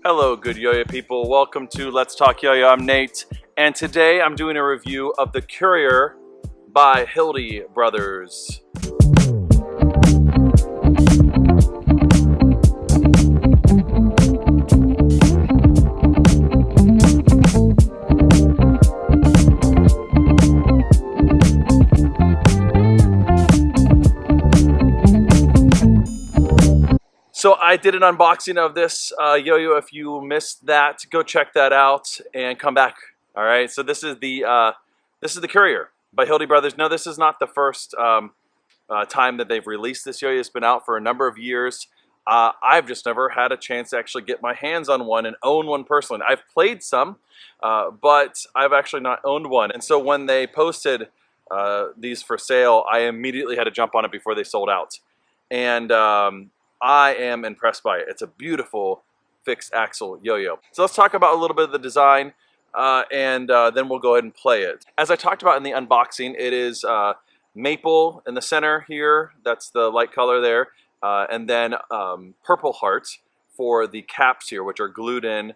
Hello, good yo-yo people. Welcome to Let's Talk Yo-Yo. I'm Nate, and today I'm doing a review of the Currier by Hildy Brothers. So I did an unboxing of this yo-yo. If you missed that, go check that out and come back. All right. So this is the Currier by Hildy Brothers. No, this is not the first time that they've released this yo-yo. It's been out for a number of years. I've just never had a chance to actually get my hands on one and own one personally. I've played some, but I've actually not owned one. And so when they posted these for sale, I immediately had to jump on it before they sold out. And I am impressed by it. It's a beautiful fixed axle yo-yo. So let's talk about a little bit of the design and then we'll go ahead and play it. As I talked about in the unboxing, it is maple in the center here. That's the light color there. And then purple heart for the caps here, which are glued in.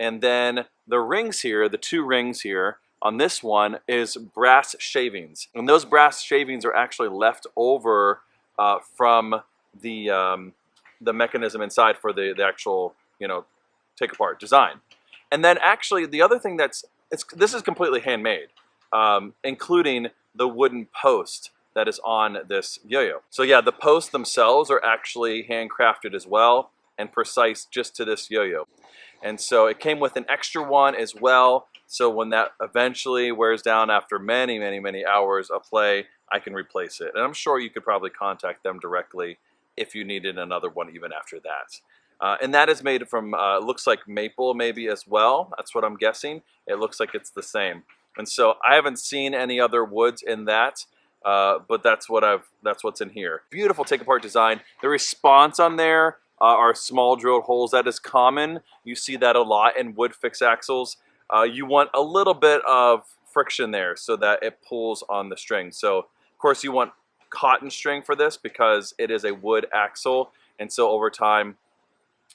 And then the rings here, the two rings here on this one is brass shavings. And those brass shavings are actually left over from the mechanism inside for the actual, you know, take apart design. And then actually the other thing this is completely handmade, including the wooden post that is on this yo-yo. So yeah, the posts themselves are actually handcrafted as well and precise just to this yo-yo. And so it came with an extra one as well. So when that eventually wears down after many, many, many hours of play, I can replace it. And I'm sure you could probably contact them directly if you needed another one even after that. And that is made from, looks like maple maybe as well. That's what I'm guessing. It looks like it's the same. And so I haven't seen any other woods in that, but that's what's in here. Beautiful take apart design. The response on there are small drilled holes. That is common. You see that a lot in wood fixed axles. You want a little bit of friction there so that it pulls on the string. So of course you want cotton string for this because it is a wood axle, and so over time,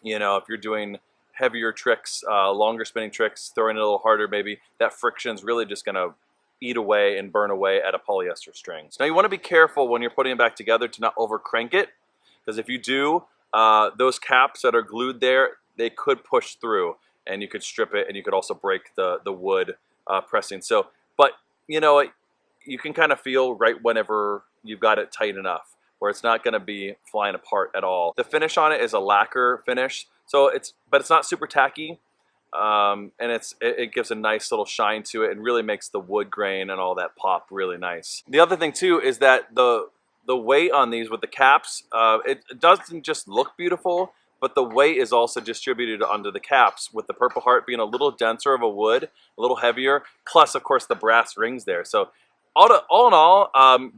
you know, if you're doing heavier tricks, longer spinning tricks, throwing it a little harder, maybe that friction is really just going to eat away and burn away at a polyester string. So now you want to be careful when you're putting it back together to not over crank it, because if you do, those caps that are glued there, they could push through and you could strip it, and you could also break the wood pressing. So, but you know, you can kind of feel right whenever you've got it tight enough where it's not going to be flying apart at all. The finish on it is a lacquer finish, so but it's not super tacky, and it gives a nice little shine to it and really makes the wood grain and all that pop really nice. The other thing too is that the weight on these with the caps, it doesn't just look beautiful, but the weight is also distributed onto the caps, with the Purple Heart being a little denser of a wood, a little heavier, plus of course the brass rings there. So all in all,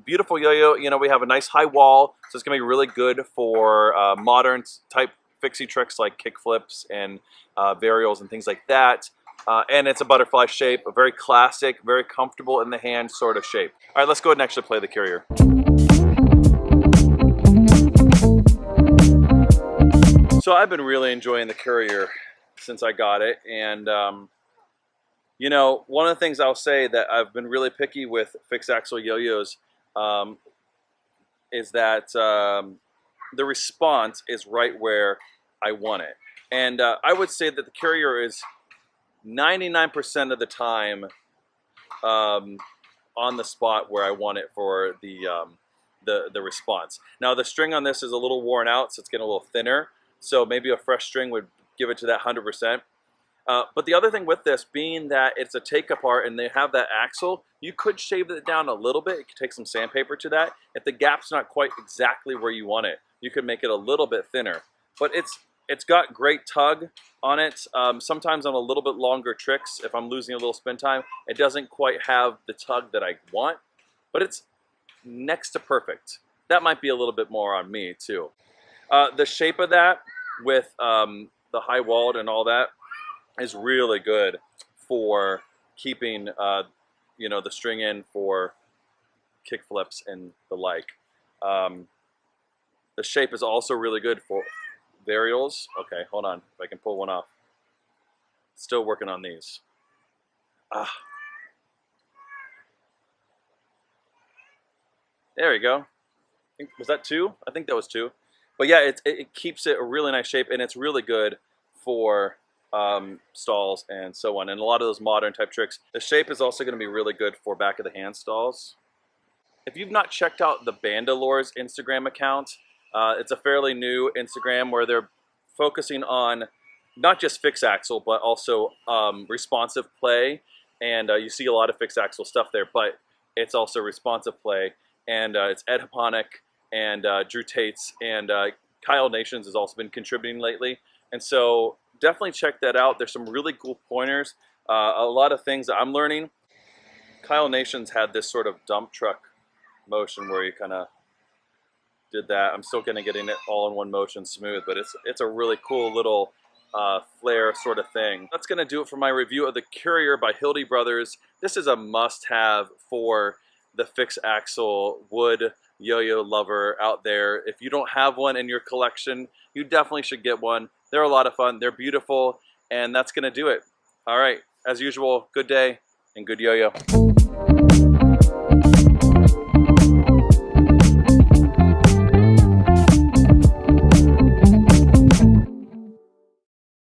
beautiful yo-yo. You know, we have a nice high wall, so it's gonna be really good for modern type fixie tricks like kick flips and varials and things like that. And it's a butterfly shape, a very classic, very comfortable in the hand sort of shape. All right, let's go ahead and actually play the Currier. So I've been really enjoying the Currier since I got it, and you know, one of the things I'll say that I've been really picky with fixed axle yo-yos is that the response is right where I want it. And I would say that the Currier is 99% of the time on the spot where I want it for the response. Now the string on this is a little worn out, so it's getting a little thinner. So maybe a fresh string would give it to that 100%. But the other thing with this, being that it's a take apart and they have that axle, you could shave it down a little bit. You could take some sandpaper to that. If the gap's not quite exactly where you want it, you could make it a little bit thinner. But it's got great tug on it. Sometimes on a little bit longer tricks, if I'm losing a little spin time, it doesn't quite have the tug that I want, but it's next to perfect. That might be a little bit more on me too. The shape of that with the high walled and all that is really good for keeping you know, the string in for kick flips and the like. The shape is also really good for varials. Okay, hold on, if I can pull one off. Still working on these. There we go. Was that 2? I think that was 2. But yeah, it keeps it a really nice shape, and it's really good for stalls and so on, and a lot of those modern type tricks. The shape is also going to be really good for back of the hand stalls. If you've not checked out the Bandalore's Instagram account, it's a fairly new Instagram where they're focusing on not just fixed axle, but also responsive play. And you see a lot of fixed axle stuff there, but it's also responsive play. And it's Ed Haponic and Drew Tates and Kyle Nations has also been contributing lately. And so definitely check that out. There's some really cool pointers, a lot of things that I'm learning. Kyle Nations had this sort of dump truck motion where he kind of did that. I'm still getting it all in one motion smooth, but it's a really cool little flare sort of thing. That's going to do it for my review of the Currier by Hildy Brothers. This is a must-have for the fixed axle wood yo-yo lover out there. If you don't have one in your collection, you definitely should get one. They're a lot of fun, they're beautiful, and that's going to do it. All right, as usual, good day and good yo-yo.